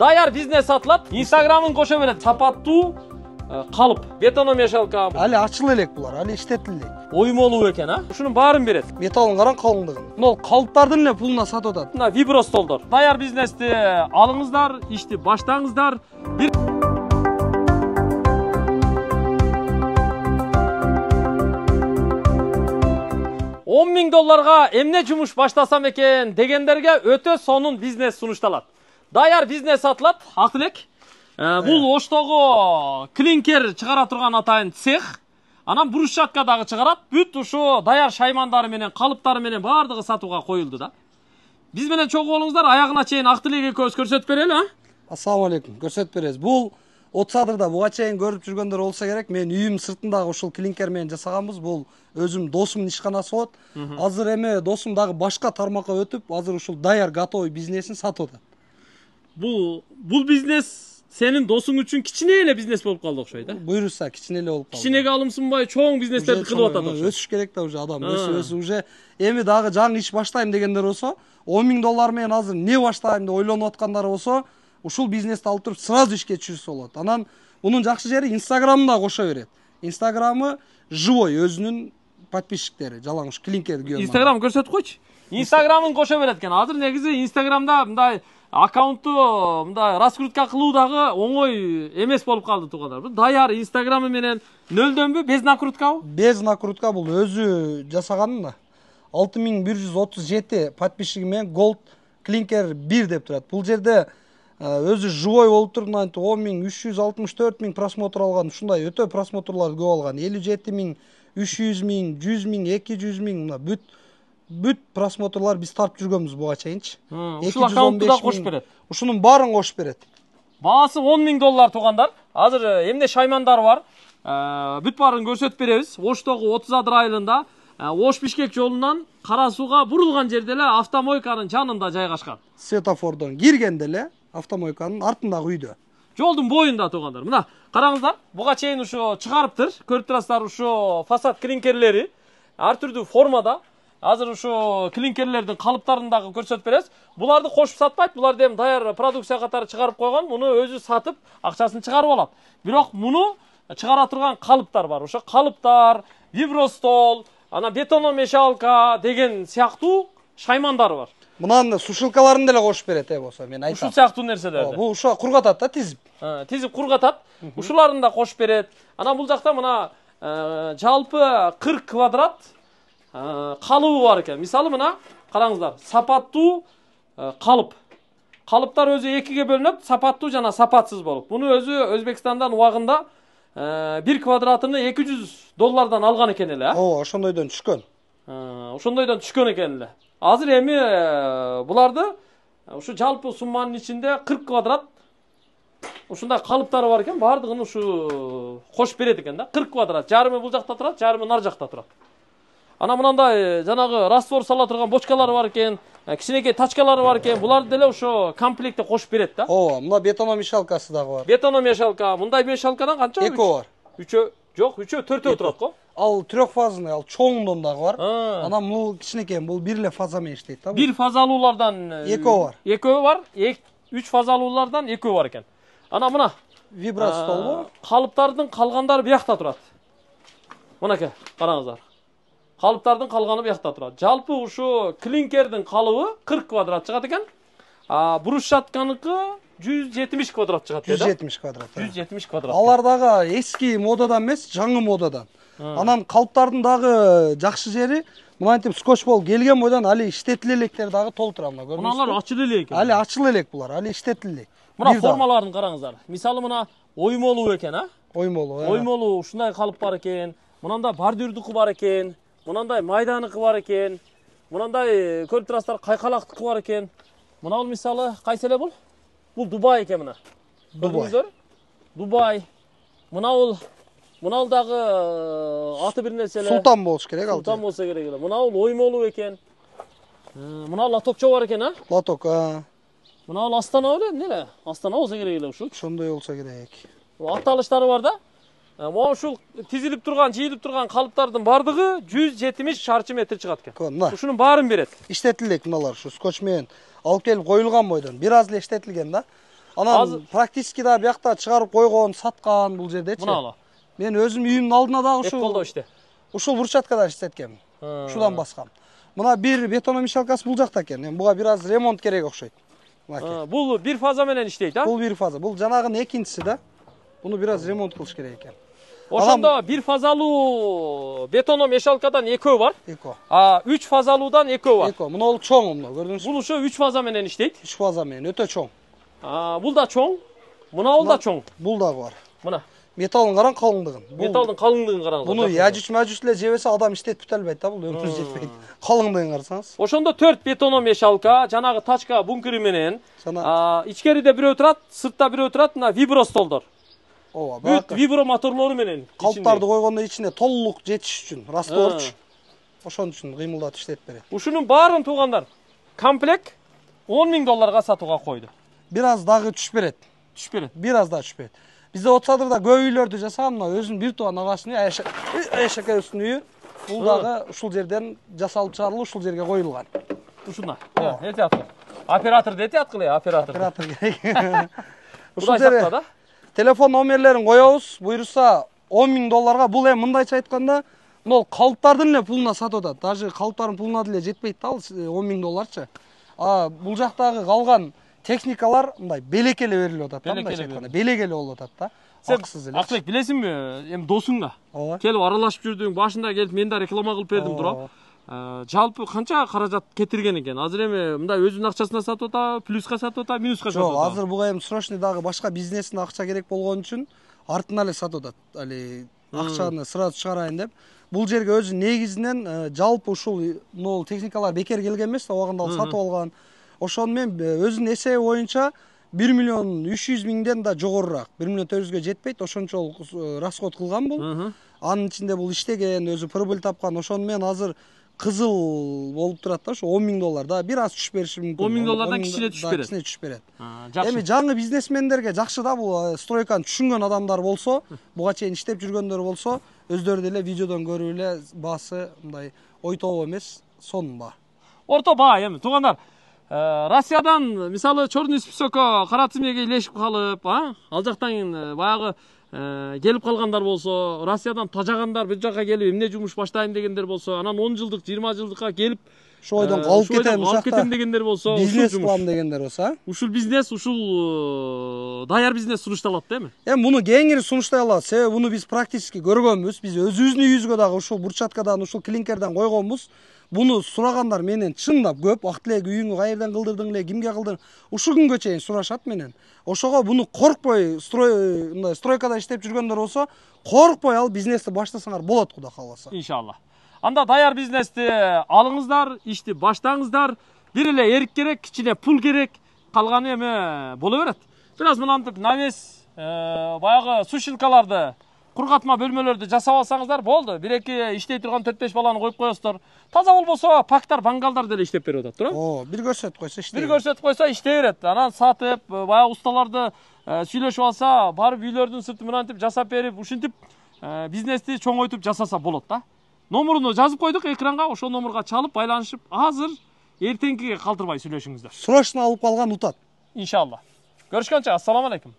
Dayar бизнес сатылат. Instagram'ын кошо берет. Сапаттуу калып. Бетономешалка. Али ачыл элек булар, али иштетилди. Оймолуу экен, а? Ушунун баарын берет. Металлын караң калыңдыгын. Мына калыптардын эле пулуна сатып атат. Мына вибро столдор. Даяр бизнести алыңыздар, ишти баштаңыздар. 10 000 долларга эмне жумуш баштасам экен дегендерге өтө сонун бизнес сунушталат. Даяр бизнес сатылат. Актылек. Бул Оштогу клинкер чыгара турган атайын цех. Анан брусчатка дагы чыгарат. Бүт ушу даяр шаймандары менен, калыптары менен бардыгы сатууга коюлду да. Биз менен чогуу болуңуздар, аягына чейин Актылек экөөбүз көрсөтүп берели, а? Ассаламу алейкум. Көрсөтүп беребиз. Бул от садырда буга чейин көрүп жүргөндөр болсо керек. Мен үйүм сыртындагы ушул клинкер менен жасаганбыз. Бул өзүм досумдун ишканасы болот. Азыр эми досум дагы башка тармакка өтүп, азыр ушул даяр готовый бизнесин сатып атат. Бул бизнес сенин досуң үчүн кичине эле бизнес болуп калды окшойт, да? Буйруса кичине эле болуп калды. Кичинеге алымсынбай чоң бизнестерди кылып атат окшойт. Өсүш керек да уже адам. Өсүп уже эми дагы жаңы иш баштайм дегендер болсо, 10 000 доллар менен азыр не баштайм деп ойлонуп аткандар болсо, ушул бизнести алып туруп сразу ишке түшүрсө болот. Анан мунун жакшы жери Instagram'ын да кошо берет. Instagram'ы живой, өзүнүн подписчиктери, жалаң уш клинкерди көрүп. Instagram көрсөтүп койчу. Instagram'ын кошо берет экен. Азыр негизи Instagram'да мындай аккаунтту мындай раскрутка кылуу дагы оңой эмес болуп калды туугандар. Бул даяр Instagram'ы менен нөлдөнбү, без накруткабы? Без накрутка, бул өзү жасаган да. 6137 подписчиги менен Gold Clinker 1 деп турат. Бул жерде өзү живой болуп туруп, 10 000, 364 000 просмотр алган. Ушундай өтө просмотрлар көп алган. 57 000, 300 000, 100 000, 200 000 мына бүт просмотрлар биз тарып жүргөнбүз буга чейинчи. Ушул аккаунтту да кошуп берет. Ушунун баарын кошуп берет. Баасы 10 000 доллар туугандар. Азыр эмне шаймандар бар. Бүт баарын көрсөтүп беребиз. Оштогу 30 айылында Ош Бишкек жолунан Кара сууга бурулган жерде эле автомойканын жанында жайгашкан. Светофордон киргенде эле автомойканын артындагы үйдө. Жолдун боюнда туугандар. Мына караңыздар, буга чейин ушу чыгарыптыр. Көрүп турасыздар, ушу фасад клинкерлери ар түрдүү формада. Азыр ушу клинкерлердин калыптарын дагы көрсөтүп беребиз. Буларды кошуп сатпайт, буларды эми даяр продукция катары чыгарып койгон. Муну өзү сатып, акчасын чыгарып алат. Бирок муну чыгара турган калыптар бар. Ошо калыптар, вибростол, ана бетономешалка деген сыяктуу шаймандар бар. Мынаны сушилкаларын деле кошуп берет болсо, мен айтам. Ушул сыяктуу нерселерди. Бул ушу кургатат да, тизип. Тизип кургатат. Ушуларын да кошуп берет. Анан бул жакта мына жалпы 40 квадрат калыбы бар экен. Мисалы мына караңыздар, сапаттуу калып. Калыптар өзү экиге бөлүнөт, сапаттуу жана сапатсыз болуп. Муну өзү Өзбекстандан убагында 1 квадратыны 200 доллардан алган экен эле, а? Ооба, ошондойдон түшкөн. Ошондойдон түшкөн экен эле. Азыр эми буларды ушу жалпы сумманын ичинде 40 квадрат ушундай калыптары бар экен, бардыгын ушу кошуп берет экен да. 40 квадрат. Жарымы бул жакта турат, жарымы нар жакта турат. Ана мынандай жанагы раствор сала турган бочкалары бар экен, кичинекей тачкалары бар экен. Буларды деле ошо комплектте кошуп берет да. Ооба, мына бетономешалкасы дагы бар. Бетономешалка, мындай мешалкадан канча? Экөө бар. 3 жок, 3 4 турат го. Ал трехфазный, ал чоңундан дагы бар. Анан бул кичинекей, бул бир эле фаза менен иштейт да. Бир фазалуулардан экөө бар. Экөө бар, 3 фазалуулардан экөө бар экен. Ана мына вибростолбу. Калыптардын калгандары биякта турат. Мынакей, караңыздар. Калыптардын калганы биякта турат. Жалпы ушу клинкердин калыбы 40 квадрат чыгат экен. Брусчатканыкы 170 квадрат чыгат да. 170 квадрат. 170 квадрат. Алар дагы эски модадан эмес, жаңы модадан. Анан калыптардын дагы жакшы жери, мынантип скотч болуп келген бойдон али иштетиле электер дагы толтура, мына көрүнүзбү? Мыналар ачылы элек экен. Али ачылы элек булар, али иштетиле. Мына формаларын караңыздар. Мисалы мына оймолуу экен, а? Оймолуу. Оймолуу ушундай калып бар экен. Мынанда бордюрдуку бар экен. Мынандай майданыкы бар экен. Мынандай көрүп турасыздар, кайкалактыкы бар экен. Мына мисалы кайсы эле бул? Бул Дубай экен мына. Көрдүңүздөр? Дубай. Мына дагы аты бир нерсе эле. Султан болуш керек ал. Султан болсо керек эле. Мына оймолуу экен. Мына латокчо бар экен, а? Латок, Мына Астана эле, эмне эле? Астана болсо керек эле ушул. Ошондой болсо керек. Аталыштары бар да. Могу ушул тизилип турган, жыйылып турган калыптардын бардыгы 170 шарчы метр чыгат экен. Ушунун баарын берет. Иштетилдик мыналар, ушу скотч менен алып келип коюлган бойдон. Бир аз эле иштетилген да. Анан практически да биякта чыгарып койгон, саткан бул жердечи. Мына Мен өзүм үйүмдүн алдына дагы колдо иште. Ушул брусчаткада иштеткем. Ушудан баскам. Мына бир бетономешалкасы бул жакта экен. Эми буга бир аз ремонт керек окшойт. Бул бир фаза менен иштейт, а? Бул бир фаза. Бул жанагынын экинчиси да. Буну бир аз ремонт кылыш керек экен. Ошондо бир фазалуу бетономешалкадан экөө бар. Эко. А 3 фазалуудан экөө бар. Эко. Мына бул чоң, мына көрдүңүзбү? Бул ошо 3 фаза менен иштейт. 3 фаза менен өтө чоң. Бул да чоң. Мына бул да чоң. Бул дагы бар. Мына. Металдын караң калыңдыгын. Металдын калыңдыгын караңыз. Буну яжуч-мажуч эле жебесе адам иштетип бүтө албайт да, бул өмүрү жетпейт. Калыңдыгын карасаңыз. Ошондо 4 бетономешалка, жанагы тачка бункери менен, ичкериде бирөө турат, сыртта бирөө турат, мына вибро столдор. Ооба, бүт вибро моторлору менен. Калыптарды койгондо ичине толук жетиш үчүн, растворчу. Ошон үчүн кыймылдатып иштетип берет. Ушунун баарын туугандар комплект $10.000 сатууга койду. Бир аз дагы түшүп берет. Түшүп берет. Бир аз дагы түшүп берет. Бизде Отсадырда көп үйлөрдү жасаган, мына өзүнүн бир тууган агасынын Айша экөөбүздүн үйү. Бул дагы ушул жерден жасалып чыгарылып, ушул жерге коюлган. Ушунда. Этияткыл. Операторду этияткыл, оператор. Оператор керек. Ушул жерде да. Телефон номерлерин коебуз. Буйруса $10.000. Бул эми мындайча айтканда, мына калыптардын эле пулуна сатып атат. Даже калыптардын пулуна деле жетпейт да, $10.000чы. Бул жактагы калган техникалар мындай белекеле берилип атат да, мындайча айтканда. Белекеле болуп атат да. Аксыз эле. Акылбек, билесиңби, эми досуңга келип аралашып жүрдүң, башында келип мен да реклама кылып бердим туурабы. Жалпы канча каражат кетирген экен? Азыр эми мындай өзүнүн акчасына сатып атабы, плюска сатып атабы, минуска сатып атабы? Жок, азыр буга эми срочный дагы башка бизнесине акча керек болгон үчүн артынан эле сатып атат. Али акчаны сразу чыгарайын деп. Бул жерге өзү негизинен жалпы ушул могул техникалар бекер келген эмес, убагында сатып алган. Ошону мен өзүнүн эсеби боюнча 1.300.000ден да жогорураак, 1.400.000ге жетпейт, ошончолук расход кылган бул. Анын ичинде бул иштеген, өзү прибыль тапкан, ошону мен азыр кызыл болуп турат да, ошо $10.000 да бир аз түшүп бериши мүмкүн. $10.000дан кичине түшүп берет. Кичине түшүп берет. Жакшы. Эми жаңы бизнесмендерге жакшы да, бул стройканы түшүнгөн адамдар болсо, буга чейин иштеп жүргөндөр болсо, өздөрү деле видеодон көрүп эле баасы мындай ой тобо эмес, сонун баа. Орто баа эми туугандар. Россиядан мисалы Черный списокко кара тизмеге илешип калып, ал жактан баягы келип калгандар болсо, Россиядан тажагандар бул жакка келип эмне жумуш баштайм дегендер болсо, анан 10 жылдык, 20 жылдыкка келип ошол ойдон калып кетем дегендер болсо, бизнес кылам дегендер болсо, ушул бизнес, ушул даяр бизнес сунушталат да эми. Эми муну кеңири сунуштай алат. Себеби муну биз практически көргөнбүз. Биз өзүбүздүн үйүбүзгө дагы ушул бурчаткадан, ушул клинкерден койгонбуз. Буну сурагандар менен чындап көп. Акт эле үйүңү каерден кылдырдың эле, кимге кылдың? Ушул күнгө чейин сурашат менен. Ошого буну коркпой, стройкада иштеп жүргөндөр болсо, коркпой ал бизнести баштасаңар болот, Кудай кааласа. Иншалла. Анда даяр бизнести алыңыздар, ишти баштаңыздар. Бир эле эрк керек, кичине пул керек, калганы эми боло берет. Бир аз мынантип навес, баягы сушилкаларды, кургатма бөлмөлөрдү жасап алсаңыздар болду. Бир-эки иштей турган 4-5 баланы коюп коесуздар. Таза болбосо пактар, бангалдар деле иштеп берип атат, туура? Бир көрсөтүп койсо иштей. Бир көрсөтүп койсо иштей берет. Анан сатып, баягы усталарды сүйлөшүп алса, барып үйлөрдүн сыртын мынантип жасап берип, ушинтип бизнести чоңойтуп жасаса болот да. Номуруну жазып койдук экранга, ошол номурга чалып байланышып, азыр эртеңкиге калтырбай сүйлөшүңүздөр. Срочно алып калган утат. Иншалла. Görüşкөнчө, ассаламу алейкум.